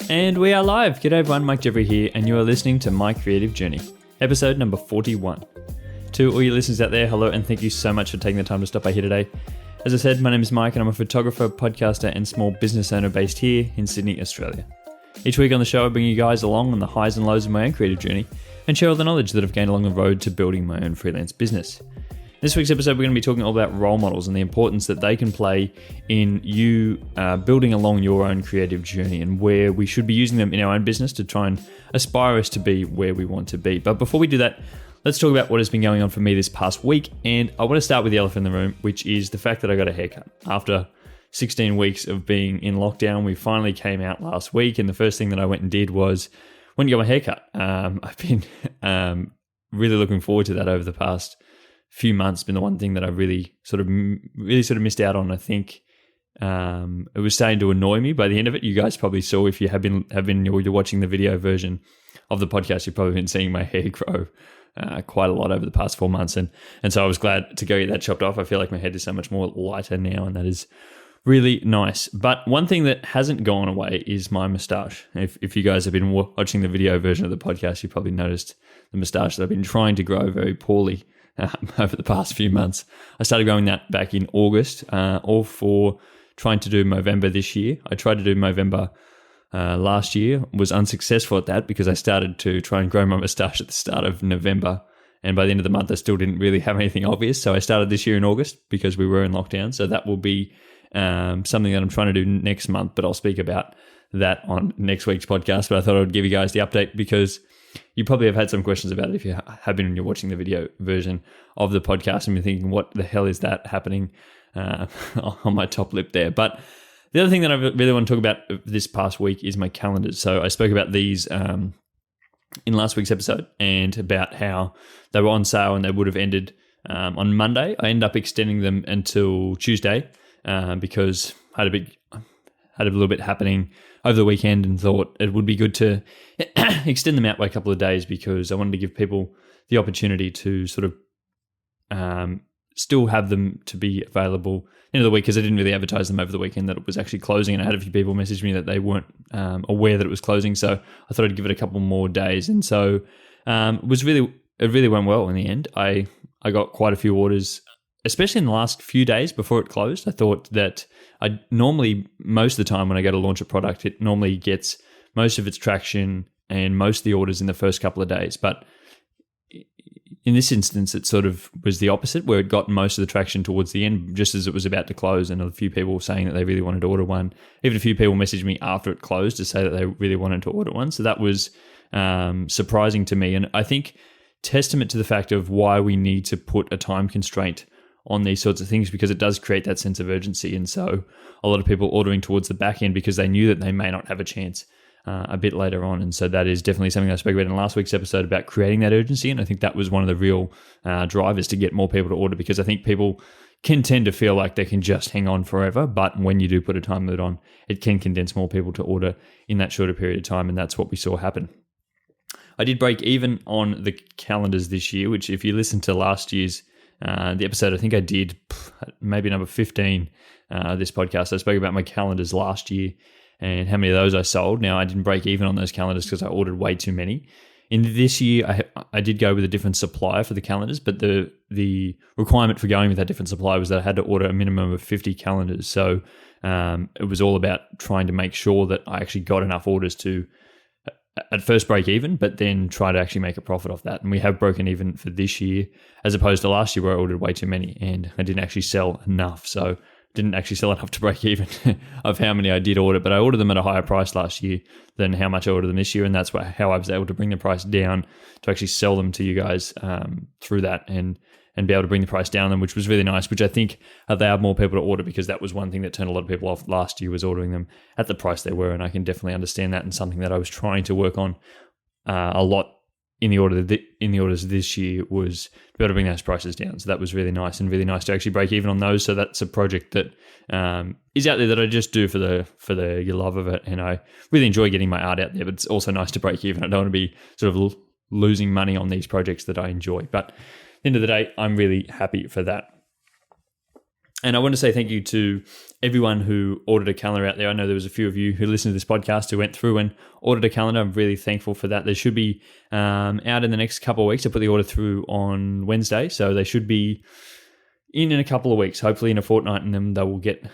And we are live. G'day everyone, Mike Jeffrey here, and you are listening to My Creative Journey, episode number 41. To all your listeners out there, hello, and thank you so much for taking the time to stop by here today. As I said, my name is Mike, and I'm a photographer, podcaster, and small business owner based here in Sydney, Australia. Each week on the show, I bring you guys along on the highs and lows of my own creative journey and share all the knowledge that I've gained along the road to building my own freelance business. This week's episode, we're going to be talking all about role models and the importance that they can play in you building along your own creative journey and where we should be using them in our own business to try and aspire us to be where we want to be. But before we do that, let's talk about what has been going on for me this past week. And I want to start with the elephant in the room, which is the fact that I got a haircut. After 16 weeks of being in lockdown, we finally came out last week. And the first thing that I went and did was went and got my haircut. I've been really looking forward to that over the past few months. Been the one thing that I really sort of missed out on. I think it was starting to annoy me by the end of it. You guys probably saw, if you have been or you're watching the video version of the podcast, you've probably been seeing my hair grow quite a lot over the past 4 months, and so I was glad to go get that chopped off. I feel like my head is so much more lighter now, and that is really nice. But one thing that hasn't gone away is my moustache. If you guys have been watching the video version of the podcast, you probably noticed the moustache that I've been trying to grow very poorly over the past few months. I started growing that back in August, all for trying to do Movember this year. I tried to do Movember last year, was unsuccessful at that because I started to try and grow my moustache at the start of November, and by the end of the month I still didn't really have anything obvious. So I started this year in August because we were in lockdown. So that will be something that I'm trying to do next month, but I'll speak about that on next week's podcast. But I thought I would give you guys the update because you probably have had some questions about it if you have been when you're watching the video version of the podcast and you're thinking, what the hell is that happening on my top lip there? But the other thing that I really want to talk about this past week is my calendars. So I spoke about these in last week's episode and about how they were on sale and they would have ended on Monday. I ended up extending them until Tuesday because I had a little bit happening over the weekend and thought it would be good to extend them out by a couple of days because I wanted to give people the opportunity to sort of still have them to be available end of the week, because I didn't really advertise them over the weekend that it was actually closing, and I had a few people message me that they weren't aware that it was closing, so I thought I'd give it a couple more days. And so it really went well in the end. I got quite a few orders, especially in the last few days before it closed. I thought that I normally, most of the time when I go to launch a product, it normally gets most of its traction and most of the orders in the first couple of days. But in this instance, it sort of was the opposite, where it got most of the traction towards the end, just as it was about to close, and a few people were saying that they really wanted to order one. Even a few people messaged me after it closed to say that they really wanted to order one. So that was surprising to me. And I think testament to the fact of why we need to put a time constraint on these sorts of things, because it does create that sense of urgency. And so a lot of people ordering towards the back end because they knew that they may not have a chance a bit later on. And so that is definitely something I spoke about in last week's episode about creating that urgency. And I think that was one of the real drivers to get more people to order, because I think people can tend to feel like they can just hang on forever. But when you do put a time limit on, it can condense more people to order in that shorter period of time. And that's what we saw happen. I did break even on the calendars this year, which if you listen to last year's the episode, I think I did maybe number 15, this podcast, I spoke about my calendars last year and how many of those I sold. Now, I didn't break even on those calendars because I ordered way too many. In this year, I did go with a different supplier for the calendars, but the requirement for going with that different supplier was that I had to order a minimum of 50 calendars. So it was all about trying to make sure that I actually got enough orders to at first break even, but then try to actually make a profit off that. And we have broken even for this year, as opposed to last year where I ordered way too many and I didn't actually sell enough. So didn't actually sell enough to break even of how many I did order, but I ordered them at a higher price last year than how much I ordered them this year. And that's how I was able to bring the price down to actually sell them to you guys through that and be able to bring the price down on them, which was really nice, which I think allowed more people to order, because that was one thing that turned a lot of people off last year, was ordering them at the price they were. And I can definitely understand that, and something that I was trying to work on a lot in the orders this year was to be able to bring those prices down. So that was really nice, and really nice to actually break even on those. So that's a project that is out there that I just do for the love of it, and I really enjoy getting my art out there. But it's also nice to break even. I don't want to be sort of losing money on these projects that I enjoy. But at the end of the day, I'm really happy for that. And I want to say thank you to everyone who ordered a calendar out there. I know there was a few of you who listened to this podcast who went through and ordered a calendar. I'm really thankful for that. They should be out in the next couple of weeks. I put the order through on Wednesday, so they should be in a couple of weeks, hopefully in a fortnight, and then they will get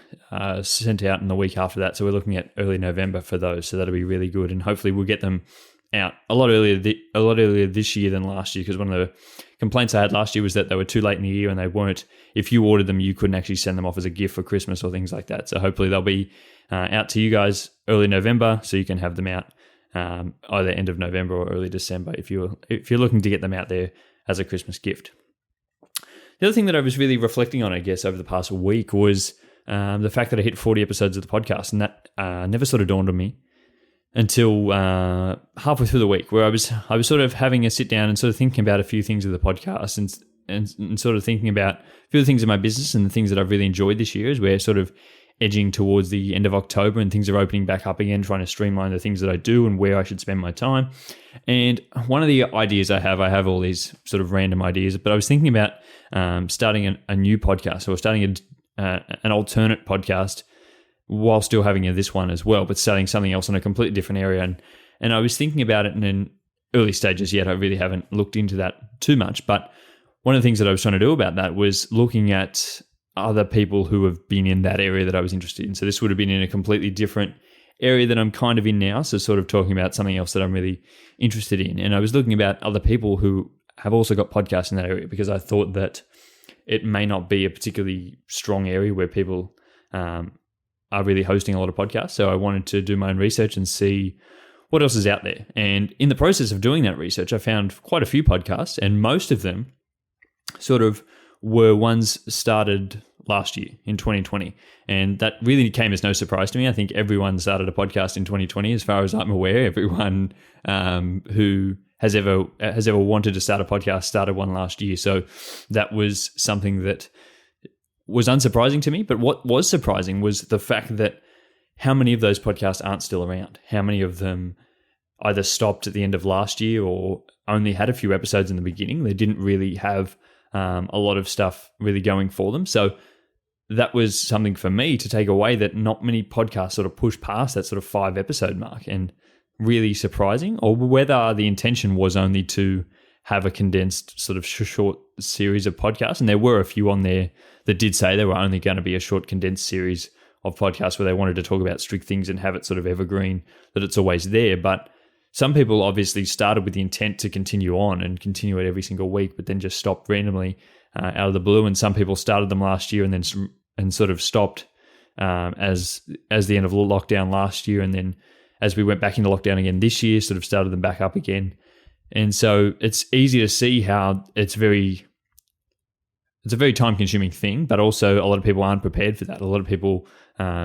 sent out in the week after that. So we're looking at early November for those, so that'll be really good, and hopefully we'll get them out a lot earlier this year than last year, because one of the complaints I had last year was that they were too late in the year and they weren't. If you ordered them, you couldn't actually send them off as a gift for Christmas or things like that. So hopefully they'll be out to you guys early November, so you can have them out either end of November or early December if you're looking to get them out there as a Christmas gift. The other thing that I was really reflecting on, I guess, over the past week was the fact that I hit 40 episodes of the podcast, and that never sort of dawned on me until halfway through the week, where I was sort of having a sit down and sort of thinking about a few things of the podcast and sort of thinking about a few of the things in my business and the things that I've really enjoyed this year as we're sort of edging towards the end of October and things are opening back up again, trying to streamline the things that I do and where I should spend my time. And one of the ideas I have all these sort of random ideas, but I was thinking about starting a new podcast, or starting an alternate podcast while still having this one as well, but starting something else in a completely different area. And I was thinking about it, and in early stages yet, I really haven't looked into that too much. But one of the things that I was trying to do about that was looking at other people who have been in that area that I was interested in. So this would have been in a completely different area that I'm kind of in now. So sort of talking about something else that I'm really interested in. And I was looking about other people who have also got podcasts in that area, because I thought that it may not be a particularly strong area where people are really hosting a lot of podcasts. So I wanted to do my own research and see what else is out there. And in the process of doing that research, I found quite a few podcasts, and most of them sort of were ones started last year in 2020. And that really came as no surprise to me. I think everyone started a podcast in 2020, as far as I'm aware. Everyone who has ever wanted to start a podcast started one last year. So that was something that was unsurprising to me. But what was surprising was the fact that how many of those podcasts aren't still around. How many of them either stopped at the end of last year or only had a few episodes in the beginning. They didn't really have a lot of stuff really going for them. So that was something for me to take away, that not many podcasts sort of push past that sort of 5 episode mark, and really surprising, or whether the intention was only to have a condensed sort of short series of podcasts. And there were a few on there that did say they were only going to be a short condensed series of podcasts where they wanted to talk about strict things and have it sort of evergreen, that it's always there. But some people obviously started with the intent to continue on and continue it every single week, but then just stopped randomly out of the blue. And some people started them last year and sort of stopped as the end of lockdown last year, and then as we went back into lockdown again this year, sort of started them back up again. And so it's easy to see how it's a very time-consuming thing, but also a lot of people aren't prepared for that. A lot of people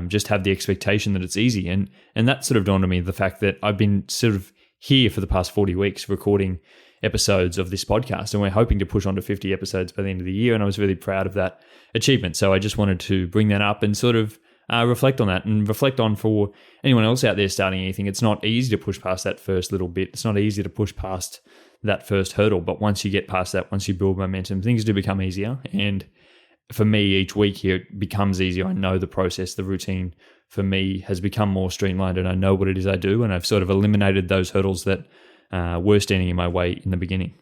just have the expectation that it's easy. And that sort of dawned on me, the fact that I've been sort of here for the past 40 weeks recording episodes of this podcast, and we're hoping to push on to 50 episodes by the end of the year. And I was really proud of that achievement. So I just wanted to bring that up and sort of reflect on that, and reflect on, for anyone else out there starting anything, it's not easy to push past that first little bit. It's not easy to push past that first hurdle. But once you get past that, once you build momentum, things do become easier. And for me, each week here, it becomes easier. I know the process, the routine for me has become more streamlined, and I know what it is I do. And I've sort of eliminated those hurdles that were standing in my way in the beginning.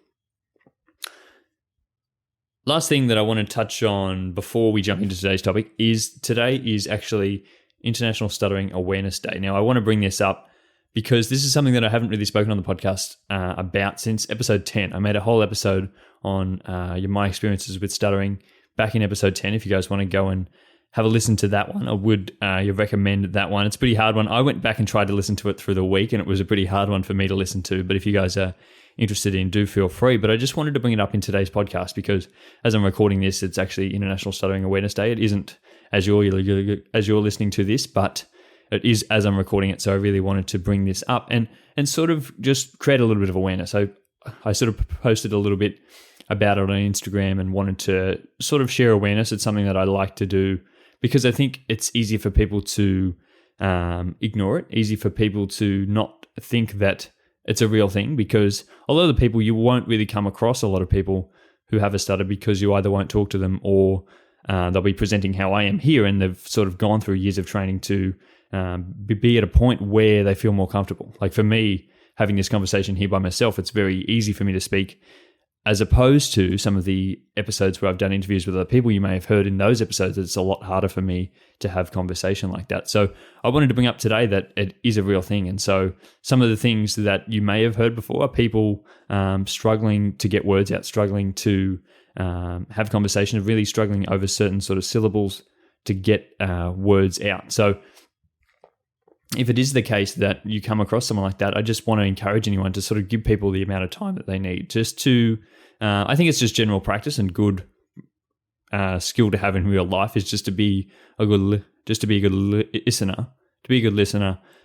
Last thing that I want to touch on before we jump into today's topic is today is actually International Stuttering Awareness Day. Now, I want to bring this up because this is something that I haven't really spoken on the podcast about since episode 10. I made a whole episode on my experiences with stuttering back in episode 10. If you guys want to go and have a listen to that one, I would recommend that one. It's a pretty hard one. I went back and tried to listen to it through the week, and it was a pretty hard one for me to listen to. But if you guys are interested in, do feel free. But I just wanted to bring it up in today's podcast because as I'm recording this, it's actually International Stuttering Awareness Day. It isn't as you're listening to this, but it is as I'm recording it. So I really wanted to bring this up and sort of just create a little bit of awareness. I sort of posted a little bit about it on Instagram and wanted to sort of share awareness. It's something that I like to do because I think it's easy for people to ignore it, easy for people to not think that it's a real thing, because a lot of the people, you won't really come across a lot of people who have a stutter because you either won't talk to them or they'll be presenting how I am here, and they've sort of gone through years of training to be at a point where they feel more comfortable. Like for me, having this conversation here by myself, it's very easy for me to speak, as opposed to some of the episodes where I've done interviews with other people. You may have heard in those episodes that it's a lot harder for me to have conversation like that. So I wanted to bring up today that it is a real thing. And so some of the things that you may have heard before are people struggling to get words out, struggling to have conversation, really struggling over certain sort of syllables to get words out. So if it is the case that you come across someone like that, I just want to encourage anyone to sort of give people the amount of time that they need, just to, I think it's just general practice and good skill to have in real life, is just to be a good listener,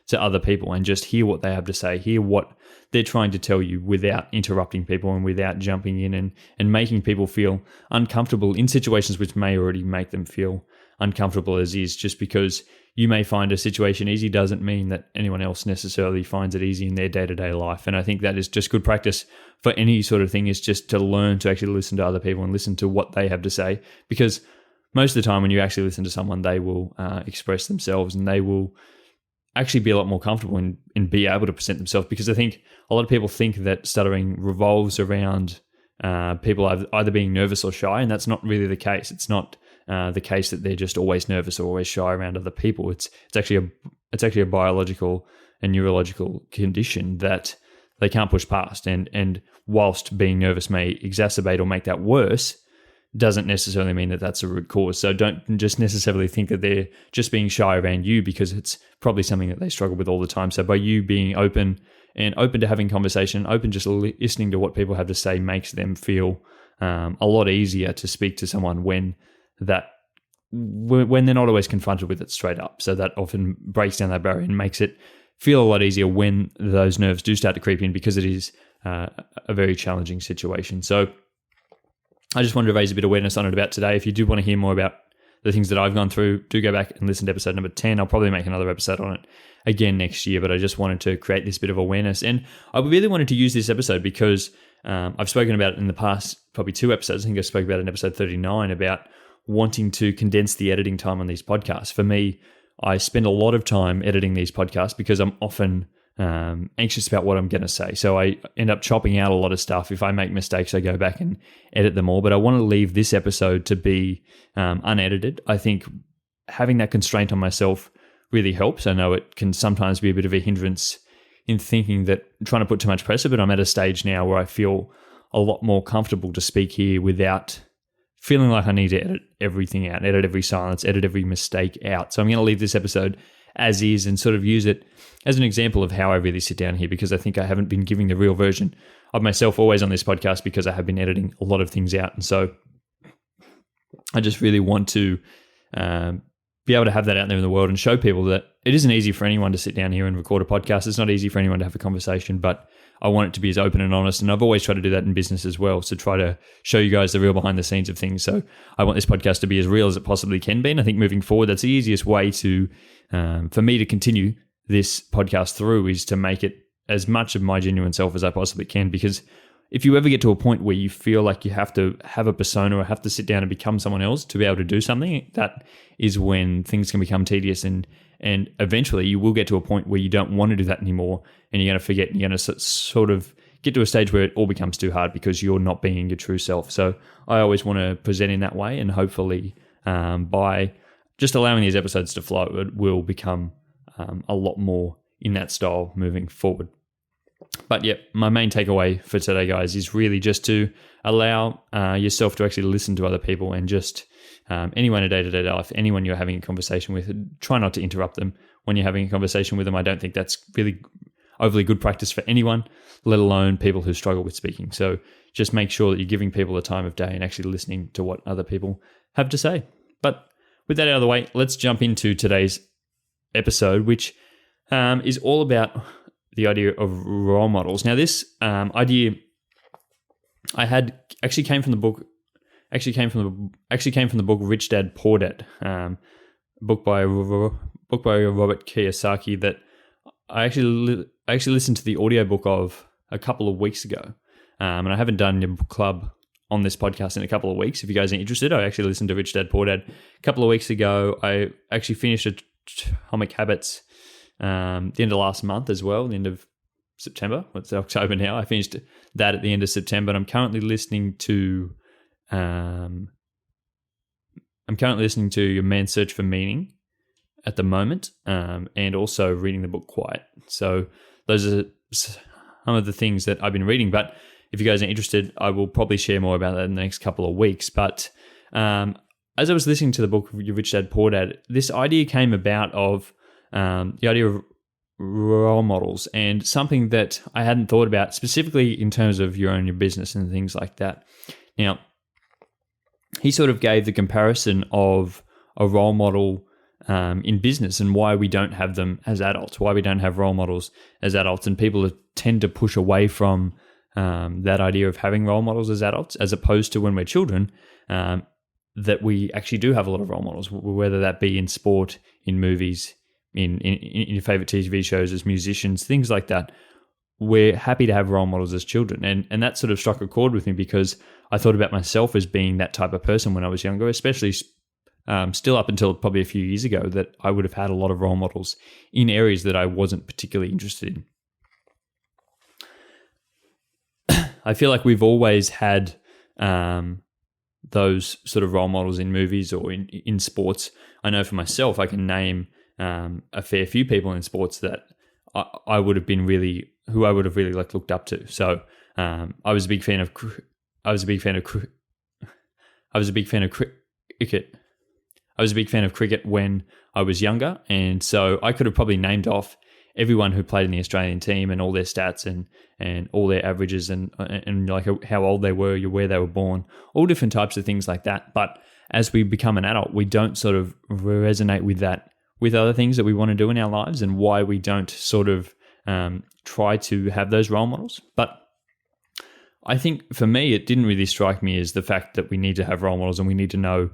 to other people, and just hear what they have to say, hear what they're trying to tell you without interrupting people and without jumping in and making people feel uncomfortable in situations which may already make them feel uncomfortable as is. Just because you may find a situation easy doesn't mean that anyone else necessarily finds it easy in their day-to-day life. And I think that is just good practice for any sort of thing, is just to learn to actually listen to other people and listen to what they have to say. Because most of the time when you actually listen to someone, they will express themselves, and they will actually be a lot more comfortable and be able to present themselves. Because I think a lot of people think that stuttering revolves around people either being nervous or shy, and that's not really the case. It's not the case that they're just always nervous or always shy around other people. It's actually a biological and neurological condition that they can't push past. And whilst being nervous may exacerbate or make that worse, doesn't necessarily mean that that's a root cause. So don't just necessarily think that they're just being shy around you, because it's probably something that they struggle with all the time. So by you being open to having conversation, open just listening to what people have to say, makes them feel a lot easier to speak to someone when they're not always confronted with it straight up. So that often breaks down that barrier and makes it feel a lot easier when those nerves do start to creep in, because it is a very challenging situation. So I just wanted to raise a bit of awareness on it about today. If you do want to hear more about the things that I've gone through, do go back and listen to episode number 10. I'll probably make another episode on it again next year, but I just wanted to create this bit of awareness. And I really wanted to use this episode because I've spoken about it in the past, probably 2 episodes. I think I spoke about it in episode 39 about wanting to condense the editing time on these podcasts. For me, I spend a lot of time editing these podcasts because I'm often anxious about what I'm going to say. So I end up chopping out a lot of stuff. If I make mistakes, I go back and edit them all. But I want to leave this episode to be unedited. I think having that constraint on myself really helps. I know it can sometimes be a bit of a hindrance in thinking that trying to put too much pressure, but I'm at a stage now where I feel a lot more comfortable to speak here without feeling like I need to edit everything out, edit every silence, edit every mistake out. So I'm going to leave this episode as is and sort of use it as an example of how I really sit down here, because I think I haven't been giving the real version of myself always on this podcast, because I have been editing a lot of things out. And so I just really want to be able to have that out there in the world and show people that it isn't easy for anyone to sit down here and record a podcast. It's not easy for anyone to have a conversation, but I want it to be as open and honest. And I've always tried to do that in business as well. So try to show you guys the real behind the scenes of things. So I want this podcast to be as real as it possibly can be. And I think moving forward, that's the easiest way to, for me to continue this podcast through, is to make it as much of my genuine self as I possibly can. Because if you ever get to a point where you feel like you have to have a persona or have to sit down and become someone else to be able to do something, that is when things can become tedious, and eventually you will get to a point where you don't want to do that anymore, and you're going to forget, and you're going to sort of get to a stage where it all becomes too hard because you're not being your true self. So I always want to present in that way, and hopefully by just allowing these episodes to flow, it will become a lot more in that style moving forward. But yeah, my main takeaway for today, guys, is really just to allow yourself to actually listen to other people, and just anyone in day-to-day life, anyone you're having a conversation with, try not to interrupt them when you're having a conversation with them. I don't think that's really overly good practice for anyone, let alone people who struggle with speaking. So just make sure that you're giving people the time of day and actually listening to what other people have to say. But with that out of the way, let's jump into today's episode, which is all about the idea of role models. Now, this idea I had actually came from the book. Actually came from the book Rich Dad Poor Dad, book by Robert Kiyosaki, that I actually listened to the audiobook of a couple of weeks ago, and I haven't done a book club on this podcast in a couple of weeks. If you guys are interested, I actually listened to Rich Dad Poor Dad a couple of weeks ago. I actually finished Atomic Habits the end of last month as well, the end of September. It's October now. I finished that at the end of September. And I'm currently listening to A Man's Search for Meaning at the moment, and also reading the book Quiet. So those are some of the things that I've been reading. But if you guys are interested, I will probably share more about that in the next couple of weeks. But as I was listening to the book Rich Dad Poor Dad, this idea came about of the idea of role models, and something that I hadn't thought about specifically in terms of your business and things like that. Now, he sort of gave the comparison of a role model in business and why we don't have them as adults, why we don't have role models as adults, and people tend to push away from that idea of having role models as adults, as opposed to when we're children, that we actually do have a lot of role models, whether that be in sport, in movies, in your favorite TV shows, as musicians, things like that. We're happy to have role models as children. And that sort of struck a chord with me, because I thought about myself as being that type of person when I was younger, especially still up until probably a few years ago, that I would have had a lot of role models in areas that I wasn't particularly interested in. I feel like we've always had those sort of role models in movies or in sports. I know for myself, I can name a fair few people in sports that I would have been really, who I would have really looked up to. So I was a big fan of cricket. I was a big fan of cricket when I was younger, and so I could have probably named off everyone who played in the Australian team and all their stats and all their averages and like how old they were, where they were born, all different types of things like that. But as we become an adult, we don't sort of resonate with that, with other things that we want to do in our lives, and why we don't sort of try to have those role models. But I think for me, it didn't really strike me as the fact that we need to have role models and we need to know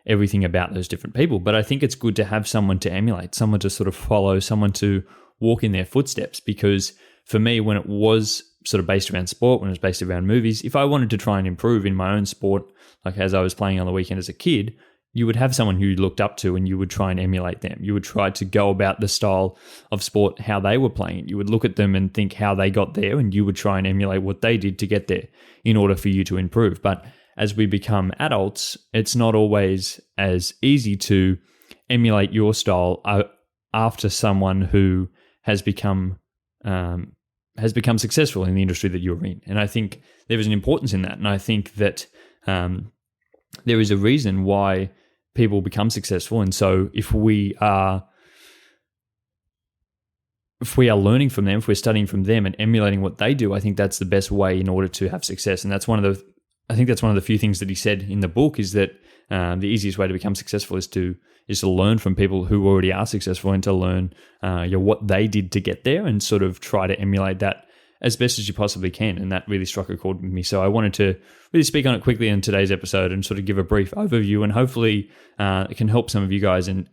everything about those different people. But I think it's good to have someone to emulate, someone to sort of follow, someone to walk in their footsteps. Because for me, when it was sort of based around sport, when it was based around movies, if I wanted to try and improve in my own sport, like as I was playing on the weekend as a kid, you would have someone who you looked up to and you would try and emulate them. You would try to go about the style of sport, how they were playing it. You would look at them and think how they got there, and you would try and emulate what they did to get there in order for you to improve. But as we become adults, it's not always as easy to emulate your style after someone who has become successful in the industry that you're in. And I think there is an importance in that. And I think that there is a reason why people become successful. And so if we are learning from them, if we're studying from them and emulating what they do, I think that's the best way in order to have success. And that's one of the few things that he said in the book, is that the easiest way to become successful is to learn from people who already are successful, and to learn what they did to get there, and sort of try to emulate that as best as you possibly can. And that really struck a chord with me. So I wanted to really speak on it quickly in today's episode and sort of give a brief overview, and hopefully it can help some of you guys and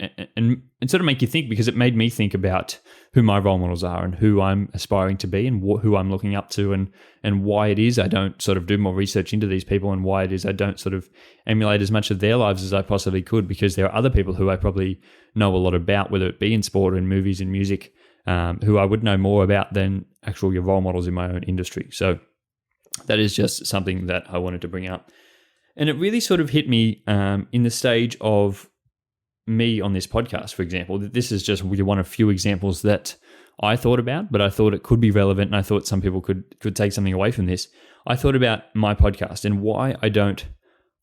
sort of make you think, because it made me think about who my role models are and who I'm aspiring to be and who I'm looking up to, and why it is I don't sort of do more research into these people, and why it is I don't sort of emulate as much of their lives as I possibly could, because there are other people who I probably know a lot about, whether it be in sport and movies and music, who I would know more about than actual role models in my own industry. So that is just something that I wanted to bring up. And it really sort of hit me in the stage of me on this podcast, for example. This is just one of few examples that I thought about, but I thought it could be relevant, and I thought some people could take something away from this. I thought about my podcast and why I don't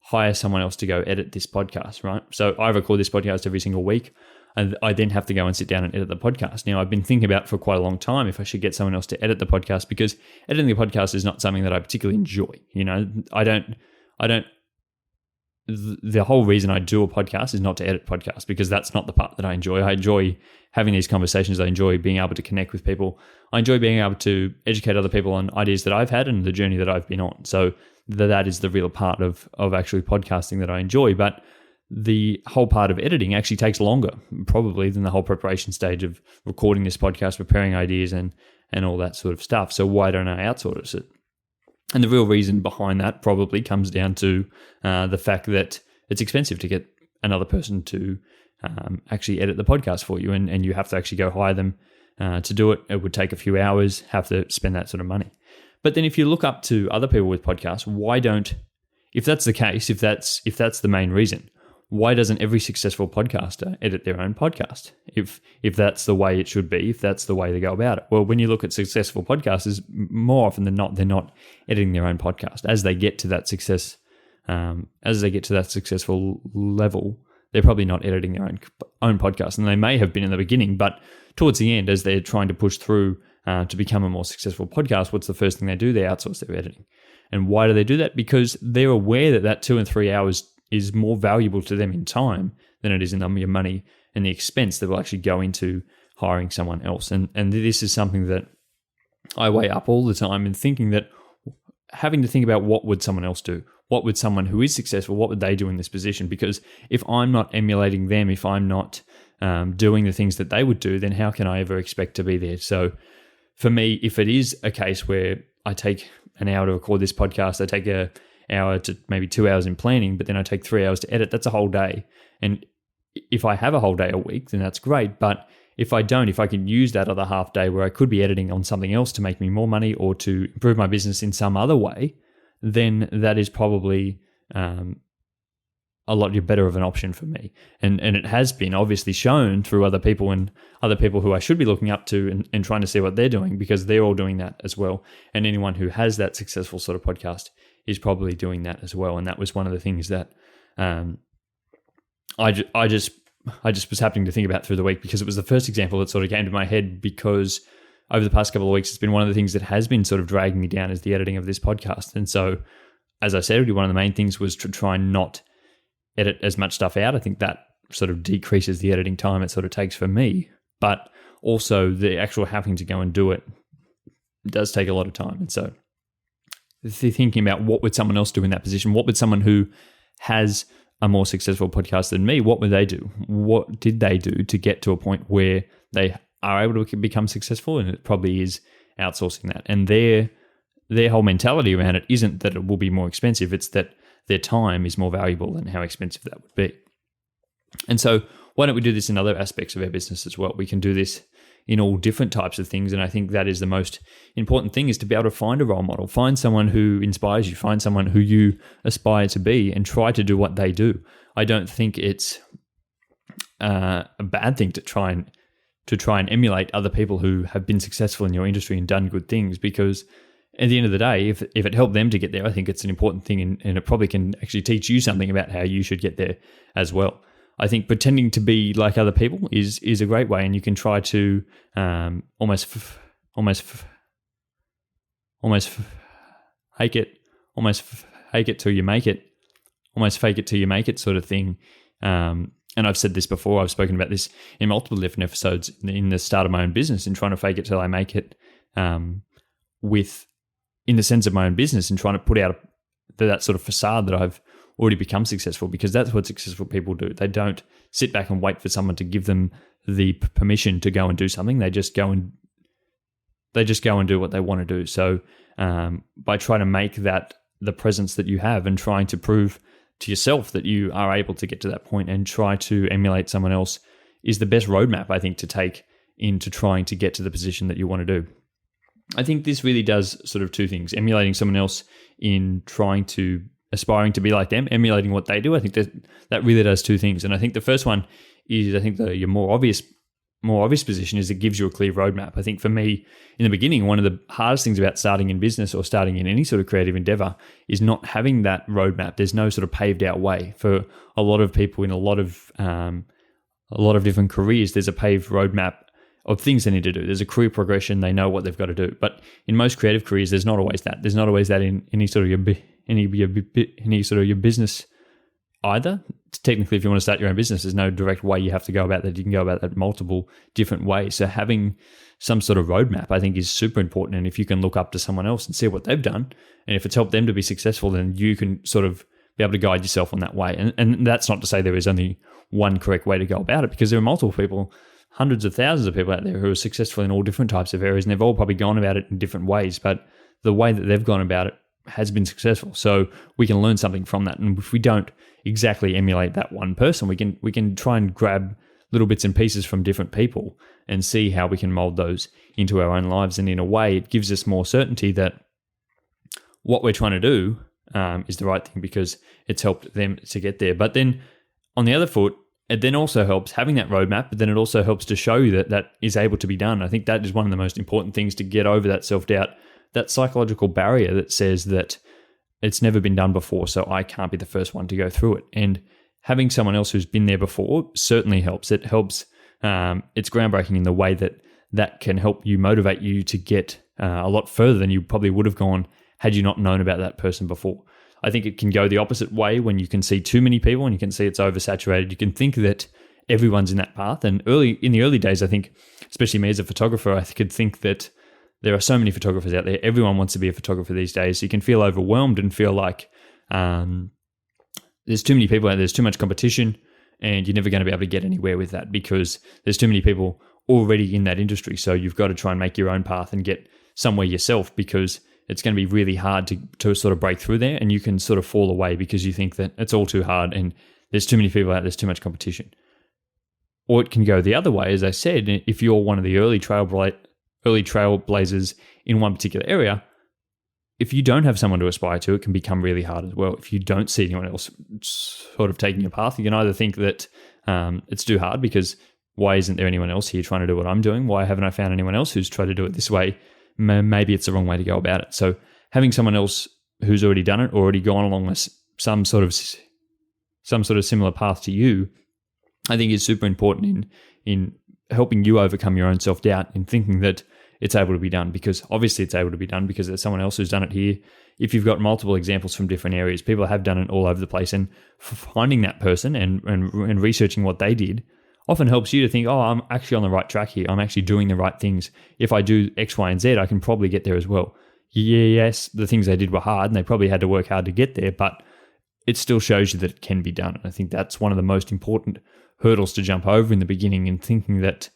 hire someone else to go edit this podcast, right? So I record this podcast every single week, and I then have to go and sit down and edit the podcast. Now, I've been thinking about for quite a long time if I should get someone else to edit the podcast, because editing the podcast is not something that I particularly enjoy. You know, the whole reason I do a podcast is not to edit podcasts, because that's not the part that I enjoy. I enjoy having these conversations. I enjoy being able to connect with people. I enjoy being able to educate other people on ideas that I've had and the journey that I've been on. So that is the real part of actually podcasting that I enjoy. But the whole part of editing actually takes longer, probably, than the whole preparation stage of recording this podcast, preparing ideas and all that sort of stuff. So why don't I outsource it? And the real reason behind that probably comes down to the fact that it's expensive to get another person to actually edit the podcast for you, and you have to actually go hire them to do it. It would take a few hours, have to spend that sort of money. But then if you look up to other people with podcasts, why don't, if that's the case, if that's the main reason, why doesn't every successful podcaster edit their own podcast? If that's the way it should be, if that's the way they go about it. Well, when you look at successful podcasters, more often than not, they're not editing their own podcast. As they get to that successful level, they're probably not editing their own podcast. And they may have been in the beginning, but towards the end, as they're trying to push through to become a more successful podcast, what's the first thing they do? They outsource their editing. And why do they do that? Because they're aware that 2 and 3 hours is more valuable to them in time than it is in your money and the expense that will actually go into hiring someone else. And this is something that I weigh up all the time in thinking that having to think about what would someone else do? What would someone who is successful, what would they do in this position? Because if I'm not emulating them, if I'm not doing the things that they would do, then how can I ever expect to be there? So for me, if it is a case where I take an hour to record this podcast, I take an hour to maybe 2 hours in planning, but then I take 3 hours to edit, that's a whole day. And if I have a whole day a week, then that's great. But if I don't, if I can use that other half day where I could be editing on something else to make me more money or to improve my business in some other way, then that is probably a lot better of an option for me. And it has been obviously shown through other people and other people who I should be looking up to and trying to see what they're doing, because they're all doing that as well. And anyone who has that successful sort of podcast is probably doing that as well. And that was one of the things that I just was happening to think about through the week, because it was the first example that sort of came to my head, because over the past couple of weeks, it's been one of the things that has been sort of dragging me down is the editing of this podcast. And so, as I said, one of the main things was to try and not edit as much stuff out. I think that sort of decreases the editing time it sort of takes for me, but also the actual having to go and do it does take a lot of time. And so thinking about what would someone else do in that position, what would someone who has a more successful podcast than me, what would they do? What did they do to get to a point where they are able to become successful? And it probably is outsourcing that. And their whole mentality around it isn't that it will be more expensive, it's that their time is more valuable than how expensive that would be. And so why don't we do this in other aspects of our business as well? We can do this in all different types of things. And I think that is the most important thing, is to be able to find a role model, find someone who inspires you, find someone who you aspire to be, and try to do what they do. I don't think it's a bad thing to try and emulate other people who have been successful in your industry and done good things, because at the end of the day, if it helped them to get there, I think it's an important thing, and it probably can actually teach you something about how you should get there as well. I think pretending to be like other people is a great way, and you can try to almost fake it till you make it, almost fake it till you make it sort of thing. And I've said this before, I've spoken about this in multiple different episodes in the start of my own business, and trying to fake it till I make it in the sense of my own business, and trying to put out that sort of facade that I've already become successful, because that's what successful people do. They don't sit back and wait for someone to give them the permission to go and do something. They just go and do what they want to do. So by trying to make that the presence that you have, and trying to prove to yourself that you are able to get to that point and try to emulate someone else, is the best roadmap, I think, to take into trying to get to the position that you want to do. I think this really does sort of two things: emulating someone else in aspiring to be like them, emulating what they do. I think that really does two things. And I think the first one is, I think your more obvious position is it gives you a clear roadmap. I think for me, in the beginning, one of the hardest things about starting in business or starting in any sort of creative endeavor is not having that roadmap. There's no sort of paved out way. For a lot of people in a lot of different careers, there's a paved roadmap of things they need to do. There's a career progression. They know what they've got to do. But in most creative careers, there's not always that. There's not always that in any sort of your business either. Technically, if you want to start your own business, there's no direct way you have to go about that. You can go about that multiple different ways. So having some sort of roadmap, I think, is super important. And if you can look up to someone else and see what they've done, and if it's helped them to be successful, then you can sort of be able to guide yourself on that way. And that's not to say there is only one correct way to go about it, because there are multiple people, hundreds of thousands of people out there who are successful in all different types of areas, and they've all probably gone about it in different ways. But the way that they've gone about it has been successful. So we can learn something from that. And if we don't exactly emulate that one person, we can try and grab little bits and pieces from different people and see how we can mold those into our own lives. And in a way, it gives us more certainty that what we're trying to do is the right thing because it's helped them to get there. But then on the other foot, it then also helps having that roadmap, but then it also helps to show you that that is able to be done. I think that is one of the most important things to get over that self-doubt, that psychological barrier that says that it's never been done before, so I can't be the first one to go through it. And having someone else who's been there before certainly helps. It helps. It's groundbreaking in the way that that can help you motivate you to get a lot further than you probably would have gone had you not known about that person before. I think it can go the opposite way when you can see too many people and you can see it's oversaturated. You can think that everyone's in that path. And in the early days, I think, especially me as a photographer, I could think that there are so many photographers out there. Everyone wants to be a photographer these days. So you can feel overwhelmed and feel like there's too many people out there, there's too much competition, and you're never going to be able to get anywhere with that because there's too many people already in that industry. So you've got to try and make your own path and get somewhere yourself because it's going to be really hard to sort of break through there, and you can sort of fall away because you think that it's all too hard and there's too many people out, there's too much competition. Or it can go the other way, as I said, if you're one of the early trailblazers in one particular area, if you don't have someone to aspire to, it can become really hard as well. If you don't see anyone else sort of taking your path, you can either think that it's too hard because why isn't there anyone else here trying to do what I'm doing? Why haven't I found anyone else who's tried to do it this way? Maybe it's the wrong way to go about it. So having someone else who's already done it, already gone along some sort of similar path to you, I think is super important in helping you overcome your own self-doubt in thinking that it's able to be done, because obviously it's able to be done because there's someone else who's done it here. If you've got multiple examples from different areas, people have done it all over the place, and finding that person and researching what they did often helps you to think, oh, I'm actually on the right track here. I'm actually doing the right things. If I do X, Y, and Z, I can probably get there as well. Yes, the things they did were hard and they probably had to work hard to get there, but it still shows you that it can be done. And I think that's one of the most important hurdles to jump over in the beginning, in thinking that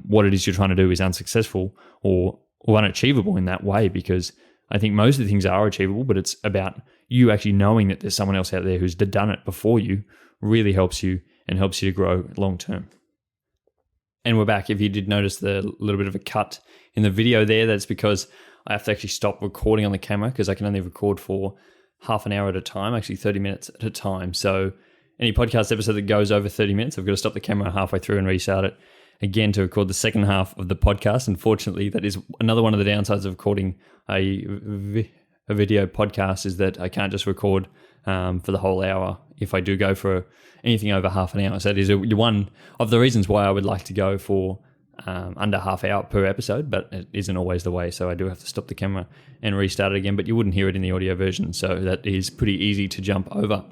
what it is you're trying to do is unsuccessful or unachievable in that way, because I think most of the things are achievable, but it's about you actually knowing that there's someone else out there who's done it before you really helps you and helps you to grow long term. And we're back. If you did notice the little bit of a cut in the video there, that's because I have to actually stop recording on the camera because I can only record for half an hour at a time, actually 30 minutes at a time. So any podcast episode that goes over 30 minutes, I've got to stop the camera halfway through and restart it again to record the second half of the podcast. Unfortunately, that is another one of the downsides of recording a video podcast, is that I can't just record for the whole hour if I do go for anything over half an hour. So that is one of the reasons why I would like to go for under half hour per episode, but it isn't always the way. So I do have to stop the camera and restart it again, but you wouldn't hear it in the audio version. So that is pretty easy to jump over.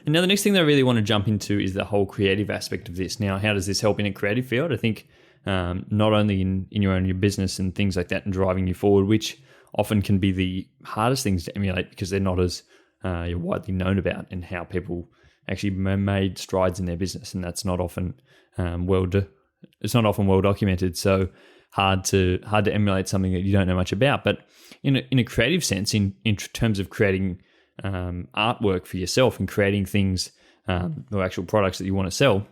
And now the next thing that I really want to jump into is the whole creative aspect of this. Now, how does this help in a creative field? I think not only in your business and things like that and driving you forward, which often can be the hardest things to emulate because they're not as you're widely known about, and how people actually made strides in their business, and that's not often well documented. So hard to emulate something that you don't know much about. But in a creative sense, in terms of creating artwork for yourself and creating things or actual products that you want to sell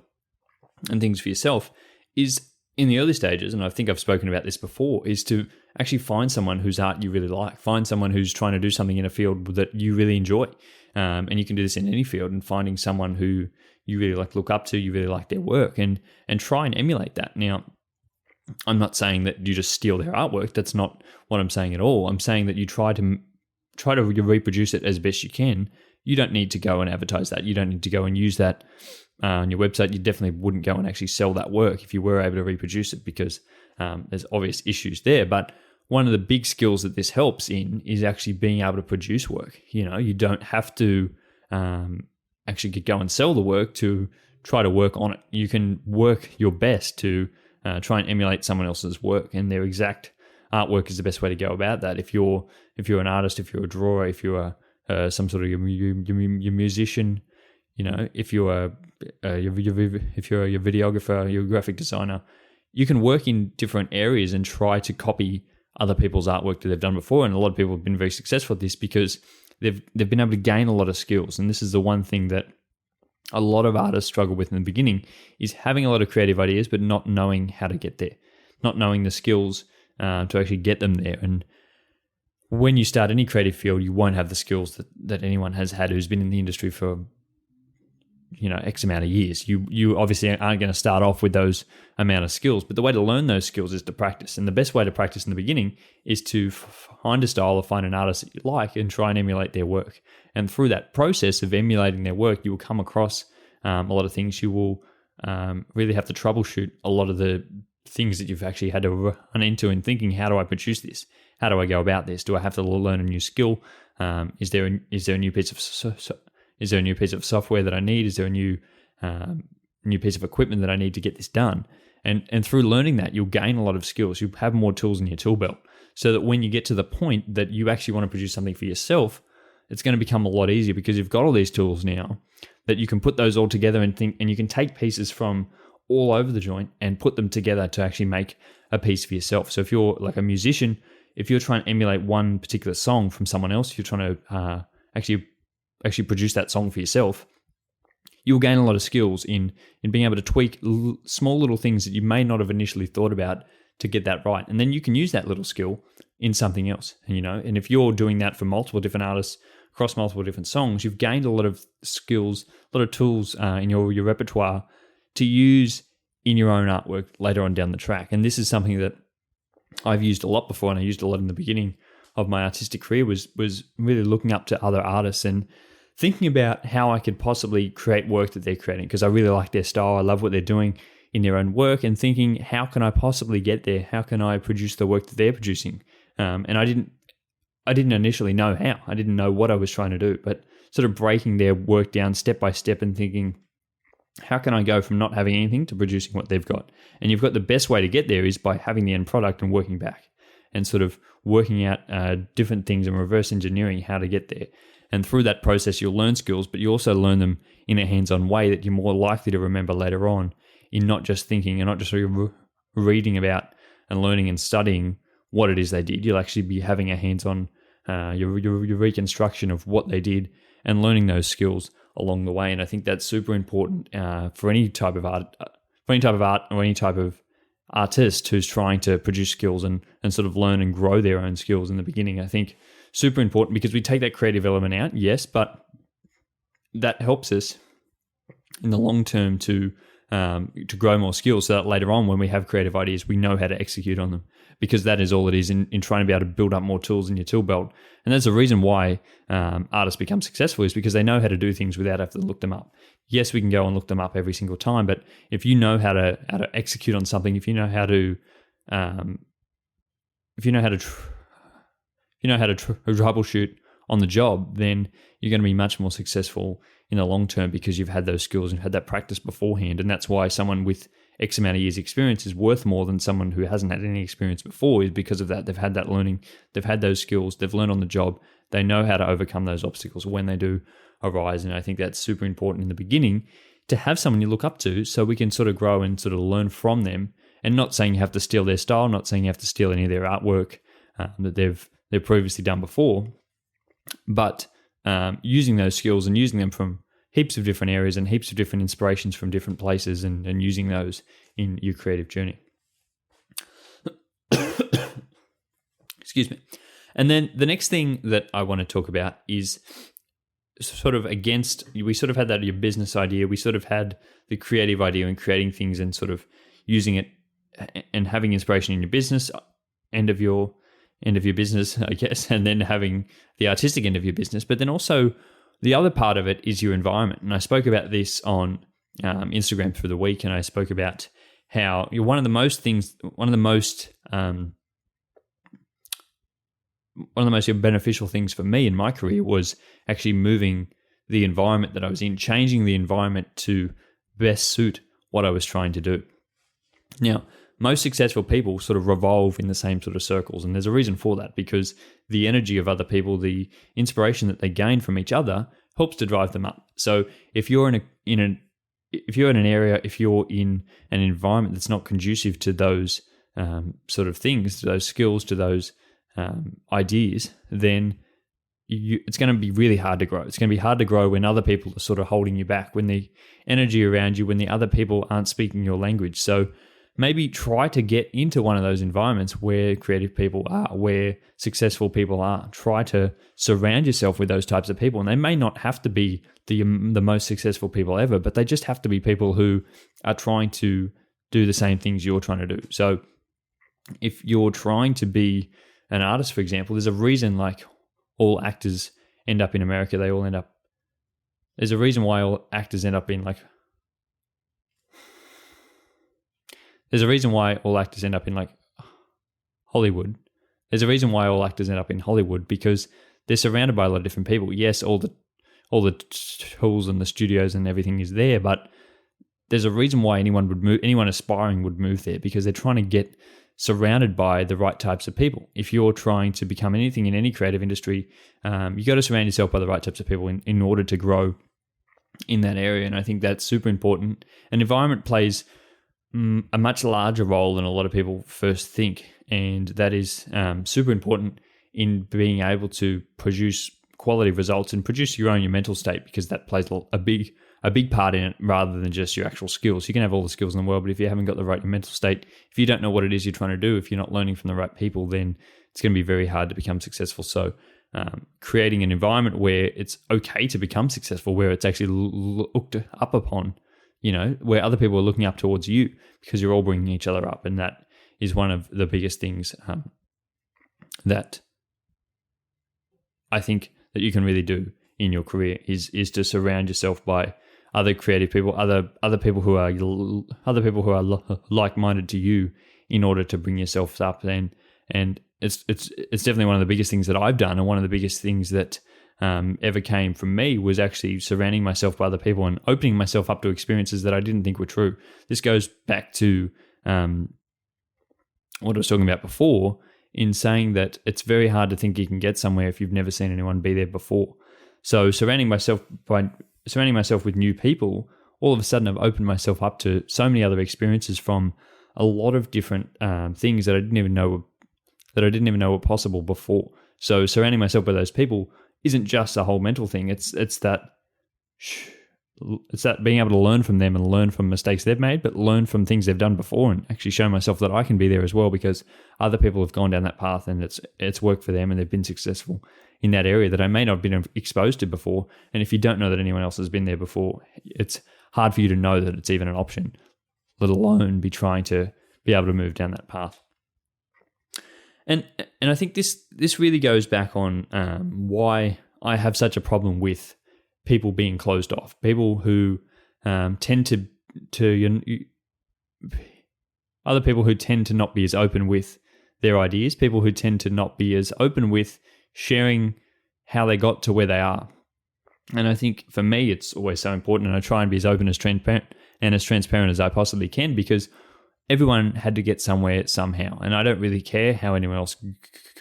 and things for yourself, is in the early stages, and I think I've spoken about this before, is to actually find someone whose art you really like. Find someone who's trying to do something in a field that you really enjoy. And you can do this in any field, and finding someone who you really look up to, you really like their work, and try and emulate that. Now, I'm not saying that you just steal their artwork. That's not what I'm saying at all. I'm saying that you try to reproduce it as best you can. You don't need to go and advertise that. You don't need to go and use that on your website. You definitely wouldn't go and actually sell that work if you were able to reproduce it, because there's obvious issues there. But one of the big skills that this helps in is actually being able to produce work. You know, you don't have to actually go and sell the work to try to work on it. You can work your best to try and emulate someone else's work, and their exact artwork is the best way to go about that. If you're an artist, if you're a drawer, if you're some sort of your musician, you know, if you're a videographer, you're a graphic designer, you can work in different areas and try to copy other people's artwork that they've done before. And a lot of people have been very successful at this because they've been able to gain a lot of skills. And this is the one thing that a lot of artists struggle with in the beginning, is having a lot of creative ideas, but not knowing how to get there, not knowing the skills to actually get them there. And when you start any creative field, you won't have the skills that anyone has had who's been in the industry for, X amount of years. You obviously aren't going to start off with those amount of skills, but the way to learn those skills is to practice. And the best way to practice in the beginning is to find a style or find an artist that you like and try and emulate their work. And through that process of emulating their work, you will come across a lot of things. You will really have to troubleshoot a lot of the things that you've actually had to run into in thinking, how do I produce this? How do I go about this? Do I have to learn a new skill? Is there a new piece of software that I need? Is there a new piece of equipment that I need to get this done? And through learning that, you'll gain a lot of skills. You'll have more tools in your tool belt, so that when you get to the point that you actually want to produce something for yourself, it's going to become a lot easier because you've got all these tools now that you can put those all together and you can take pieces from all over the joint and put them together to actually make a piece for yourself. So if you're like a musician, if you're trying to emulate one particular song from someone else, if you're trying to actually produce that song for yourself, you'll gain a lot of skills in being able to tweak small little things that you may not have initially thought about to get that right. And then you can use that little skill in something else, and if you're doing that for multiple different artists across multiple different songs, you've gained a lot of skills, a lot of tools in your repertoire to use in your own artwork later on down the track. And this is something that I've used a lot before, and I used a lot in the beginning of my artistic career, was really looking up to other artists and thinking about how I could possibly create work that they're creating, because I really like their style. I love what they're doing in their own work, and thinking, how can I possibly get there? How can I produce the work that they're producing? And I didn't initially know how. I didn't know what I was trying to do, but sort of breaking their work down step by step and thinking, how can I go from not having anything to producing what they've got? And you've got the best way to get there is by having the end product and working back and sort of working out different things and reverse engineering how to get there. And through that process, you'll learn skills, but you also learn them in a hands-on way that you're more likely to remember later on, in not just thinking and not just reading about and learning and studying what it is they did. You'll actually be having a hands-on your reconstruction of what they did and learning those skills along the way. And I think that's super important for any type of art, or any type of artist who's trying to produce skills and sort of learn and grow their own skills in the beginning. I think super important, because we take that creative element out, yes, but that helps us in the long term to grow more skills, so that later on when we have creative ideas, we know how to execute on them, because that is all it is in trying to be able to build up more tools in your tool belt. And that's the reason why artists become successful, is because they know how to do things without having to look them up. Yes, we can go and look them up every single time, but if you know how to execute on something, if you know how to troubleshoot on the job, then you're going to be much more successful in the long term, because you've had those skills and had that practice beforehand. And that's why someone with X amount of years experience is worth more than someone who hasn't had any experience before, is because of that. They've had that learning, they've had those skills, they've learned on the job, they know how to overcome those obstacles when they do arise. And I think that's super important in the beginning, to have someone you look up to, so we can sort of grow and sort of learn from them. And not saying you have to steal their style, not saying you have to steal any of their artwork that they've previously done before, but using those skills and using them from heaps of different areas and heaps of different inspirations from different places, and using those in your creative journey. Excuse me. And then the next thing that I want to talk about is sort of we sort of had that your business idea, we sort of had the creative idea and creating things and sort of using it and having inspiration in your business end of your business, I guess, and then having the artistic end of your business. But then also the other part of it is your environment. And I spoke about this on Instagram through the week, and I spoke about how one of the most beneficial things for me in my career was actually moving the environment that I was in, changing the environment to best suit what I was trying to do. Now, most successful people sort of revolve in the same sort of circles, and there's a reason for that, because the energy of other people, the inspiration that they gain from each other, helps to drive them up. So if you're in an area, if you're in an environment that's not conducive to those sort of things, to those skills, to those ideas, then it's going to be really hard to grow. It's going to be hard to grow when other people are sort of holding you back, when the energy around you, when the other people aren't speaking your language. So maybe try to get into one of those environments where creative people are, where successful people are. Try to surround yourself with those types of people. And they may not have to be the most successful people ever, but they just have to be people who are trying to do the same things you're trying to do. So if you're trying to be an artist, for example, there's a reason like all actors end up in America. There's a reason why all actors end up in There's a reason why all actors end up in Hollywood. There's a reason why all actors end up in Hollywood, because they're surrounded by a lot of different people. Yes, all the tools and the studios and everything is there, but there's a reason why anyone aspiring would move there, because they're trying to get surrounded by the right types of people. If you're trying to become anything in any creative industry, you got to surround yourself by the right types of people in order to grow in that area. And I think that's super important. An environment plays a much larger role than a lot of people first think, and that is super important in being able to produce quality results and produce your mental state, because that plays a big part in it, rather than just your actual skills. You can have all the skills in the world, but if you haven't got the right mental state, if you don't know what it is you're trying to do, if you're not learning from the right people, then it's going to be very hard to become successful. So creating an environment where it's okay to become successful, where it's actually looked up upon, where other people are looking up towards you, because you're all bringing each other up. And that is one of the biggest things that I think that you can really do in your career is to surround yourself by other creative people, other people who are like-minded to you, in order to bring yourself up. And it's definitely one of the biggest things that I've done, and one of the biggest things that ever came from me was actually surrounding myself by other people and opening myself up to experiences that I didn't think were true. This goes back to what I was talking about before, in saying that it's very hard to think you can get somewhere if you've never seen anyone be there before. So surrounding myself with new people, all of a sudden I've opened myself up to so many other experiences from a lot of different things that I didn't even know were possible before. So surrounding myself by those people isn't just a whole mental thing. It's that being able to learn from them and learn from mistakes they've made, but learn from things they've done before, and actually show myself that I can be there as well, because other people have gone down that path and it's worked for them, and they've been successful in that area that I may not have been exposed to before. And if you don't know that anyone else has been there before, it's hard for you to know that it's even an option, let alone be trying to be able to move down that path. And I think this really goes back on why I have such a problem with people being closed off, people who tend to other people who tend to not be as open with their ideas, people who tend to not be as open with sharing how they got to where they are. And I think for me, it's always so important, and I try and be as open, as transparent as I possibly can, because everyone had to get somewhere somehow, and I don't really care how anyone else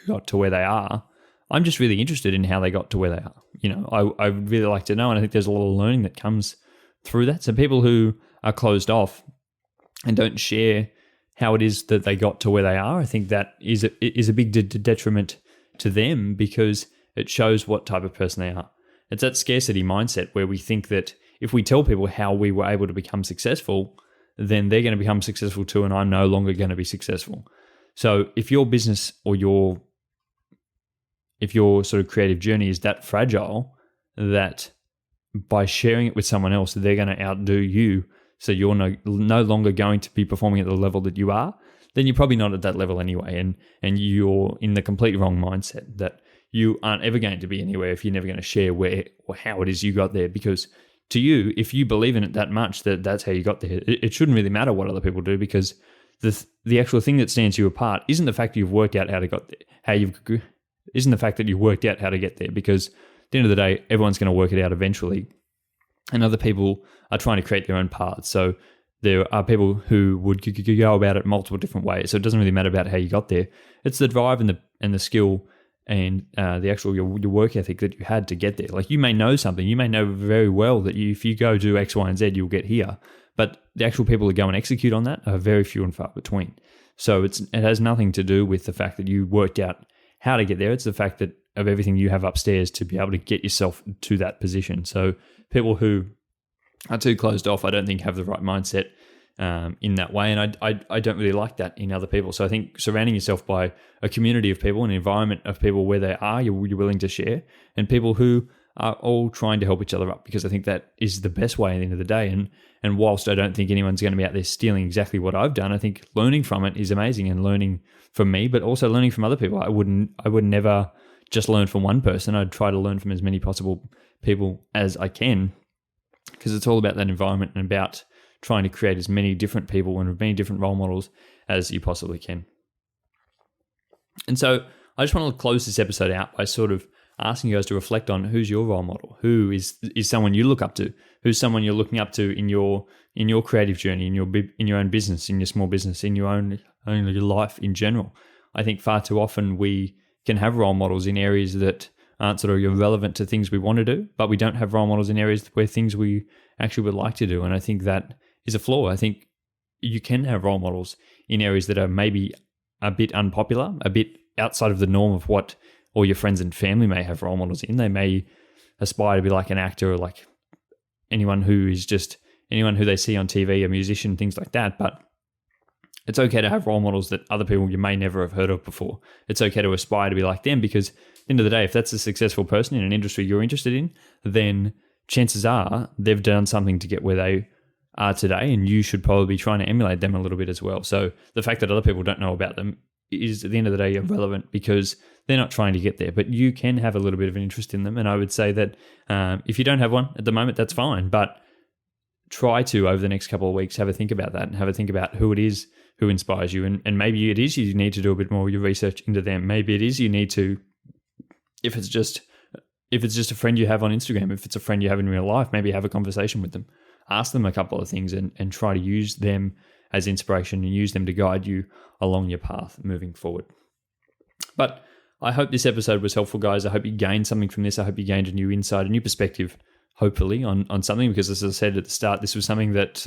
got to where they are. I'm just really interested in how they got to where they are. I would really like to know, and I think there's a lot of learning that comes through that. So people who are closed off and don't share how it is that they got to where they are, I think that is a big detriment to them, because it shows what type of person they are. It's that scarcity mindset where we think that if we tell people how we were able to become successful, then they're going to become successful too, and I'm no longer going to be successful. So if your business or if your sort of creative journey is that fragile that by sharing it with someone else, they're going to outdo you, so you're no longer going to be performing at the level that you are, then you're probably not at that level anyway, and you're in the complete wrong mindset that you aren't ever going to be anywhere if you're never going to share where or how it is you got there. Because to you, if you believe in it that much, that's how you got there, it shouldn't really matter what other people do, because the actual thing that stands you apart isn't the fact that you've worked out how to get there, isn't the fact that you worked out how to get there, because at the end of the day, everyone's going to work it out eventually, and other people are trying to create their own paths. So there are people who would go about it multiple different ways. So it doesn't really matter about how you got there. It's the drive and the skill and the actual your work ethic that you had to get there. Like, you may know something, you may know very well that if you go do X, Y, and Z, you'll get here. But the actual people that go and execute on that are very few and far between. So it has nothing to do with the fact that you worked out how to get there. It's the fact that of everything you have upstairs to be able to get yourself to that position. So people who are too closed off, I don't think have the right mindset in that way. And I don't really like that in other people. So I think surrounding yourself by a community of people, an environment of people where they are, you're willing to share, and people who are all trying to help each other up, because I think that is the best way at the end of the day. And whilst I don't think anyone's going to be out there stealing exactly what I've done, I think learning from it is amazing, and learning from me, but also learning from other people. I would never just learn from one person. I'd try to learn from as many possible people as I can, because it's all about that environment and about trying to create as many different people and as many different role models as you possibly can. And so I just want to close this episode out by sort of asking you guys to reflect on who's your role model, who is someone you look up to, who's someone you're looking up to in your creative journey, in your own business, in your small business, in your own life in general. I think far too often we can have role models in areas that aren't sort of relevant to things we want to do, but we don't have role models in areas where things we actually would like to do. And I think that is a flaw. I think you can have role models in areas that are maybe a bit unpopular, a bit outside of the norm of what all your friends and family may have role models in. They may aspire to be like an actor, or like anyone who they see on TV, a musician, things like that. But it's okay to have role models that other people you may never have heard of before. It's okay to aspire to be like them, because at the end of the day, if that's a successful person in an industry you're interested in, then chances are they've done something to get where they are today, and you should probably be trying to emulate them a little bit as well. So the fact that other people don't know about them is at the end of the day irrelevant, because they're not trying to get there, but you can have a little bit of an interest in them. And I would say that if you don't have one at the moment, that's fine, but try to, over the next couple of weeks, have a think about that and have a think about who it is who inspires you. And maybe it is you need to do a bit more of your research into them. Maybe it is you need to, if it's just a friend you have on Instagram, if it's a friend you have in real life, maybe have a conversation with them. Ask them a couple of things and try to use them as inspiration and use them to guide you along your path moving forward. But I hope this episode was helpful, guys. I hope you gained something from this. I hope you gained a new insight, a new perspective, hopefully, on something, because as I said at the start, this was something that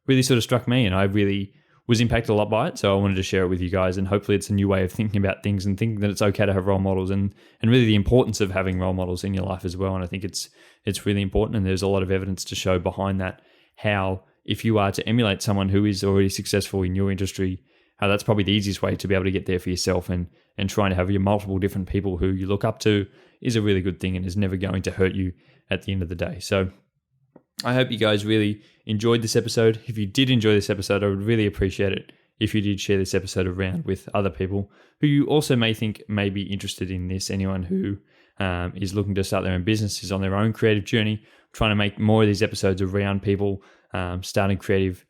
really sort of struck me, and I really was impacted a lot by it. So I wanted to share it with you guys, and hopefully it's a new way of thinking about things and thinking that it's okay to have role models, and really the importance of having role models in your life as well. And I think it's really important, and there's a lot of evidence to show behind that, how if you are to emulate someone who is already successful in your industry, how that's probably the easiest way to be able to get there for yourself, and trying to have your multiple different people who you look up to is a really good thing and is never going to hurt you at the end of the day. So I hope you guys really enjoyed this episode. If you did enjoy this episode, I would really appreciate it if you did share this episode around with other people who you also may think may be interested in this. Anyone who is looking to start their own business, is on their own creative journey, trying to make more of these episodes around people starting creative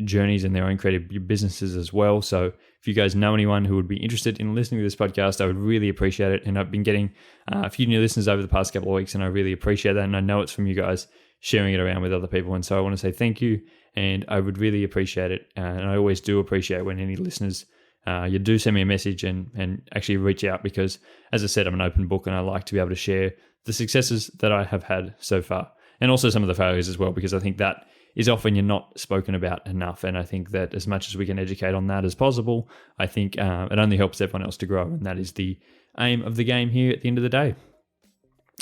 journeys and their own creative businesses as well. So if you guys know anyone who would be interested in listening to this podcast, I would really appreciate it. And I've been getting a few new listeners over the past couple of weeks, and I really appreciate that. And I know it's from you guys sharing it around with other people. And so I want to say thank you, and I would really appreciate it. And I always do appreciate when any listeners, you do send me a message and actually reach out, because as I said, I'm an open book, and I like to be able to share the successes that I have had so far, and also some of the failures as well, because I think that is often you're not spoken about enough. And I think that as much as we can educate on that as possible, I think it only helps everyone else to grow. And that is the aim of the game here at the end of the day.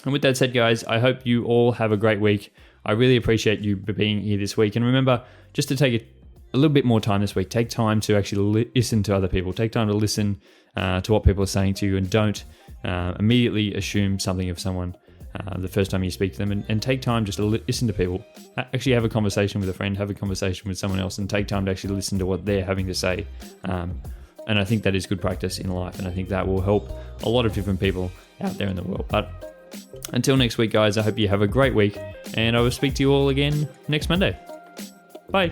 And with that said, guys, I hope you all have a great week. I really appreciate you being here this week. And remember, just to take a little bit more time this week, take time to actually listen to other people. Take time to listen to what people are saying to you, and don't immediately assume something of someone the first time you speak to them, and take time just to listen to people. Actually have a conversation with a friend, have a conversation with someone else, and take time to actually listen to what they're having to say. And I think that is good practice in life, and I think that will help a lot of different people out there in the world. But until next week, guys, I hope you have a great week, and I will speak to you all again next Monday. Bye.